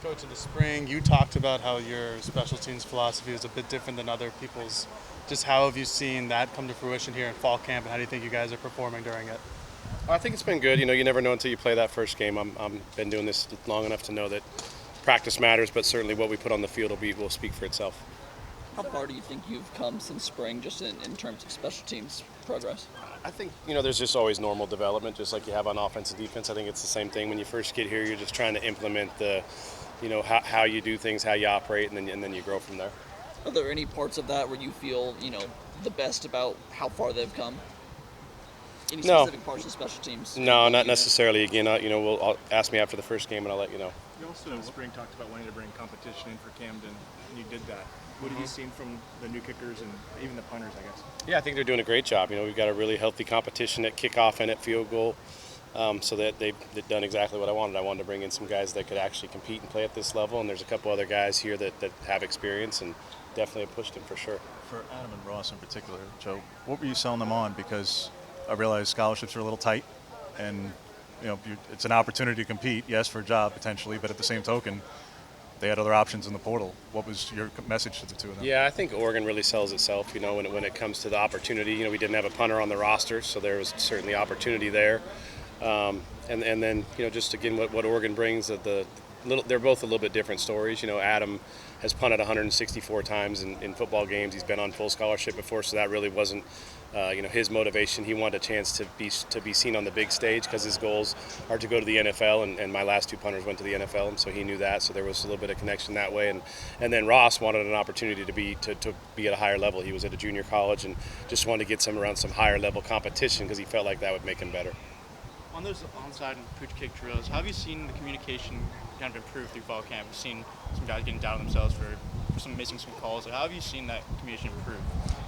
Coach, in the spring, you talked about how your special teams philosophy is a bit different than other people's. Just how have you seen that come to fruition here in fall camp, and how do you think you guys are performing during it? I think it's been good. You never know until you play that first game. I'm been doing this long enough to know that practice matters, but certainly what we put on the field will speak for itself. How far do you think you've come since spring, just in terms of special teams progress? I think there's just always normal development, just like you have on offense and defense. I think it's the same thing when you first get here. You're just trying to implement the, how you do things, how you operate, and then you grow from there. Are there any parts of that where you feel, the best about how far they've come? Any No. specific parts of special teams? No, not necessarily. Again, I'll ask me after the first game, and I'll let you know. You also in the spring talked about wanting to bring competition in for Camden, and you did that. What have you seen from the new kickers and even the punters, I guess? Yeah, I think they're doing a great job. We've got a really healthy competition at kickoff and at field goal, so that they've done exactly what I wanted. I wanted to bring in some guys that could actually compete and play at this level, and there's a couple other guys here that have experience and definitely have pushed them for sure. For Adam and Ross in particular, Joe, what were you selling them on? Because I realize scholarships are a little tight, and it's an opportunity to compete, yes, for a job potentially, but at the same token, they had other options in the portal. What was your message to the two of them? Yeah, I think Oregon really sells itself. When it comes to the opportunity, we didn't have a punter on the roster, so there was certainly opportunity there. And then just again what Oregon brings, they're both a little bit different stories. Adam has punted 164 times in football games. He's been on full scholarship before, so that really wasn't his motivation. He wanted a chance to be seen on the big stage because his goals are to go to the NFL, and my last two punters went to the NFL, and so he knew that. So there was a little bit of connection that way. And then Ross wanted an opportunity to be at a higher level. He was at a junior college and just wanted to get around some higher level competition because he felt like that would make him better. On those onside and pooch kick drills, how have you seen the communication kind of improve through fall camp? We've seen some guys getting down on themselves for missing some calls. How have you seen that communication improve?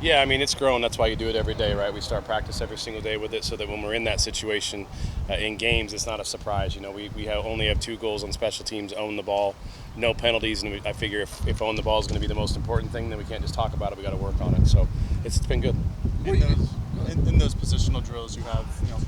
Yeah, it's grown. That's why you do it every day, right? We start practice every single day with it so that when we're in that situation in games, it's not a surprise. We only have 2 goals on special teams, own the ball, no penalties, and I figure if own the ball is going to be the most important thing, then we can't just talk about it. We got to work on it. So it's been good. In those positional drills, you have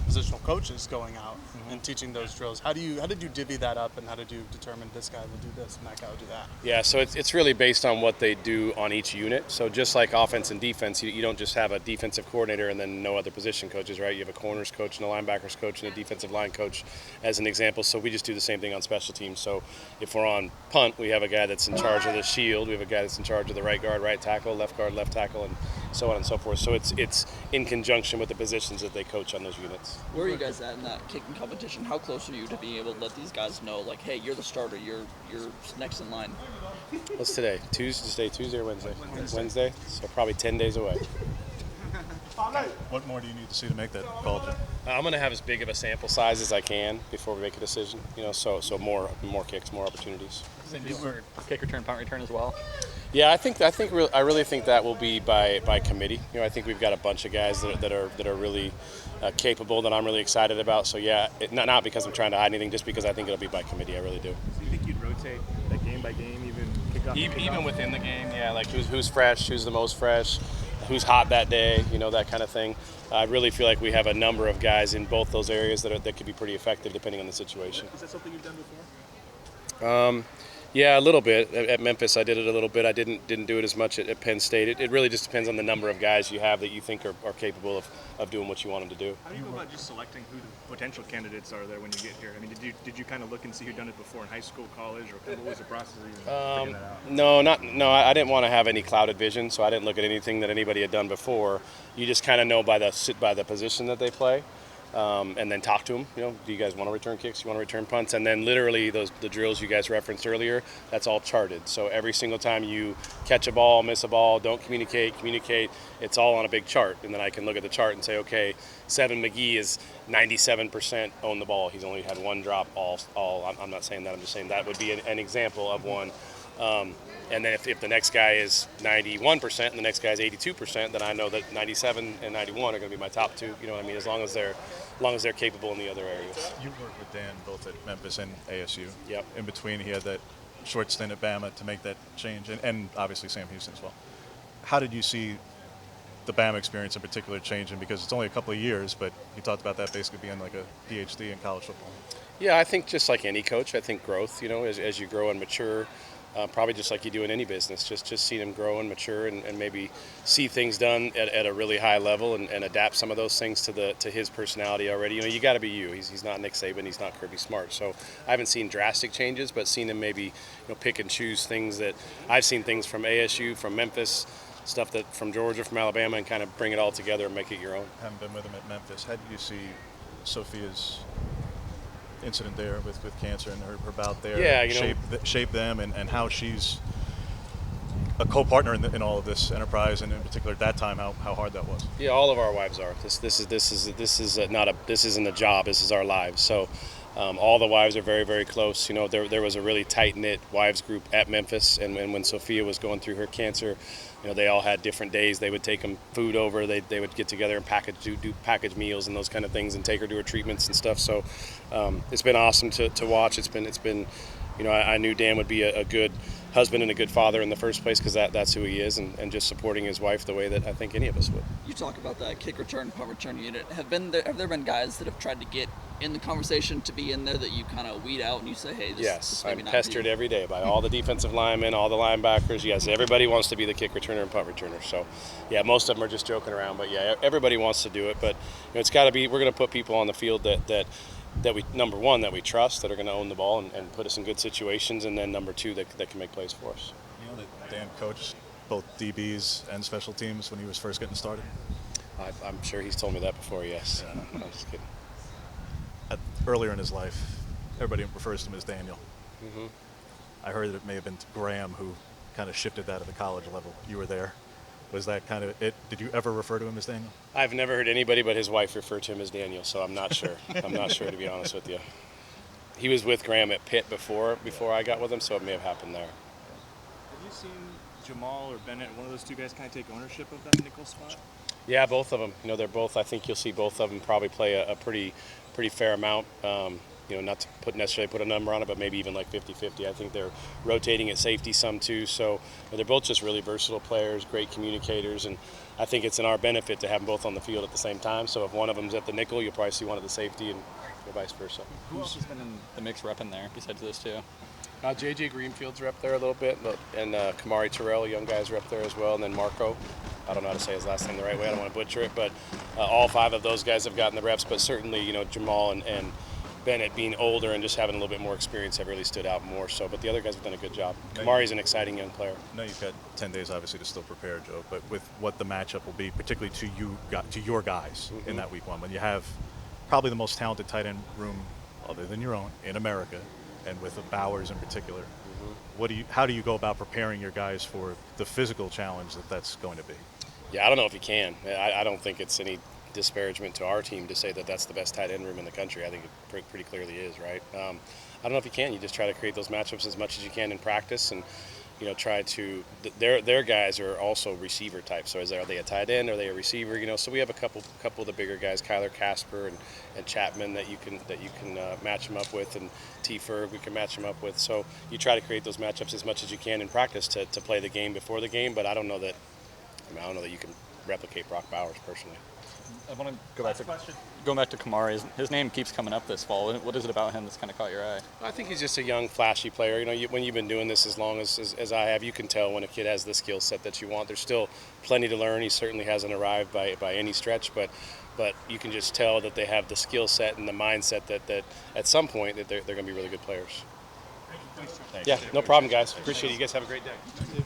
positional coaches going out and teaching those drills. How did you divvy that up, and how did you determine this guy will do this and that guy will do that? Yeah, so it's really based on what they do on each unit. So just like offense and defense, you don't just have a defensive coordinator and then no other position coaches, right? You have a corners coach and a linebackers coach and a defensive line coach as an example. So we just do the same thing on special teams. So if we're on punt, we have a guy that's in charge of the shield. We have a guy that's in charge of the right guard, right tackle, left guard, left tackle, and so on and so forth. So it's in conjunction with the positions that they coach on those units. Where are you guys at in that kicking competition? How close are you to being able to let these guys know, like, hey, you're the starter, you're next in line? What's today? Tuesday or Wednesday? Wednesday. So probably 10 days away. What more do you need to see to make that call, Jim? I'm going to have as big of a sample size as I can before we make a decision. So more kicks, more opportunities. Kick return, punt return as well. Yeah, I really think that will be by committee. I think we've got a bunch of guys that are really capable that I'm really excited about. So yeah, not because I'm trying to hide anything, just because I think it'll be by committee. I really do. So you think you'd rotate that game by game, even kickoff? Even within the game, yeah, like who's fresh, who's the most fresh, who's hot that day, that kind of thing. I really feel like we have a number of guys in both those areas that could be pretty effective depending on the situation. Is that something you've done before? Yeah, a little bit. At Memphis, I did it a little bit. I didn't do it as much at Penn State. It really just depends on the number of guys you have that you think are capable of doing what you want them to do. How do you go about just selecting who the potential candidates are there when you get here? I mean, did you kind of look and see who'd done it before in high school, college, or what was the process of even figuring that out? No. I didn't want to have any clouded vision, so I didn't look at anything that anybody had done before. You just kind of know by the position that they play. And then talk to them. Do you guys want to return kicks? You want to return punts? And then literally the drills you guys referenced earlier, that's all charted. So every single time you catch a ball, miss a ball, don't communicate, it's all on a big chart. And then I can look at the chart and say, okay, Seven McGee is 97% own the ball. He's only had one drop all. I'm not saying that. I'm just saying that would be an example of one. And then if the next guy is 91% and the next guy is 82%, then I know that 97 and 91 are going to be my top two. You know what I mean? As long as they're capable in the other areas. You worked with Dan both at Memphis and ASU. Yep. In between, he had that short stint at Bama to make that change, and obviously Sam Houston as well. How did you see the BAM experience in particular changing? Because it's only a couple of years, but you talked about that basically being like a PhD in college football. Yeah, I think just like any coach, I think growth, as you grow and mature, probably just like you do in any business, just seeing him grow and mature and maybe see things done at a really high level and adapt some of those things to his personality already. You got to be you. He's not Nick Saban, he's not Kirby Smart. So I haven't seen drastic changes, but seen him maybe pick and choose things that I've seen things from ASU, from Memphis, stuff that from Georgia, from Alabama, and kind of bring it all together and make it your own. Having been with him at Memphis, how did you see Sophia's incident there with cancer and her bout there shape them and how she's a co-partner in all of this enterprise, and in particular at that time how hard that was? Yeah, all of our wives are. This isn't a job. This is our lives. So all the wives are very, very close. There was a really tight-knit wives group at Memphis, and when Sophia was going through her cancer, they all had different days. They would take them food over. They would get together and do package meals and those kind of things, and take her to her treatments and stuff. So it's been awesome to watch. It's been I knew Dan would be a good husband and a good father in the first place, because that's who he is, and just supporting his wife the way that I think any of us would. You talk about that kick return, punt return unit. Have there been guys that have tried to get in the conversation to be in there that you kind of weed out and you say, hey, this Yes, maybe I'm not pestered you? every day by all the defensive linemen, all the linebackers. Yes, everybody wants to be the kick returner and punt returner. So, yeah, most of them are just joking around, but yeah, everybody wants to do it. But it's got to be. We're going to put people on the field that we, number one, that we trust, that are going to own the ball and put us in good situations, and then number two, that can make plays for us. That Dan coached both DBs and special teams when he was first getting started? I'm sure he's told me that before, yes. I'm just kidding. Earlier in his life, everybody refers to him as Daniel. Mm-hmm. I heard that it may have been Graham who kind of shifted that at the college level. You were there. Was that kind of it? Did you ever refer to him as Daniel? I've never heard anybody but his wife refer to him as Daniel, so I'm not sure. I'm not sure, to be honest with you. He was with Graham at Pitt before I got with him, so it may have happened there. Have you seen Jamal or Bennett, one of those two guys, kind of take ownership of that nickel spot? Yeah, both of them. They're both. I think you'll see both of them probably play a pretty fair amount. Not to necessarily put a number on it, but maybe even like 50-50. I think they're rotating at safety some too. So they're both just really versatile players, great communicators, and I think it's in our benefit to have them both on the field at the same time. So if one of them's at the nickel, you'll probably see one at the safety, and vice versa. Who else has been in the mix repping there besides those two? J.J. Greenfield's rep there a little bit, and Kamari Terrell, young guys, rep there as well, and then Marco. I don't know how to say his last name the right way. I don't want to butcher it, but all five of those guys have gotten the reps. But certainly, Jamal and Bennett being older and just having a little bit more experience have really stood out more so. But the other guys have done a good job. Kamari's an exciting young player. I know you've got 10 days, obviously, to still prepare, Joe, but with what the matchup will be, particularly to your guys in that week one, when you have probably the most talented tight end room other than your own in America, and with the Bowers in particular, how do you go about preparing your guys for the physical challenge that's going to be? Yeah, I don't know if you can. I don't think it's any disparagement to our team to say that that's the best tight end room in the country. I think it pretty clearly is, right? I don't know if you can. You just try to create those matchups as much as you can in practice, and try to. Their guys are also receiver types. So are they a tight end? Are they a receiver? So we have a couple of the bigger guys, Kyler Casper and Chapman, that you can match them up with, and T. Ferg we can match them up with. So you try to create those matchups as much as you can in practice to play the game before the game. But I don't know that you can replicate Brock Bowers personally. I want to go back to Kamari. His name keeps coming up this fall. What is it about him that's kind of caught your eye? I think he's just a young, flashy player. When you've been doing this as long as I have, you can tell when a kid has the skill set that you want. There's still plenty to learn. He certainly hasn't arrived by any stretch, but you can just tell that they have the skill set and the mindset that at some point that they're going to be really good players. Thanks, Joe. Yeah, no problem, guys. Appreciate it. You guys have a great day.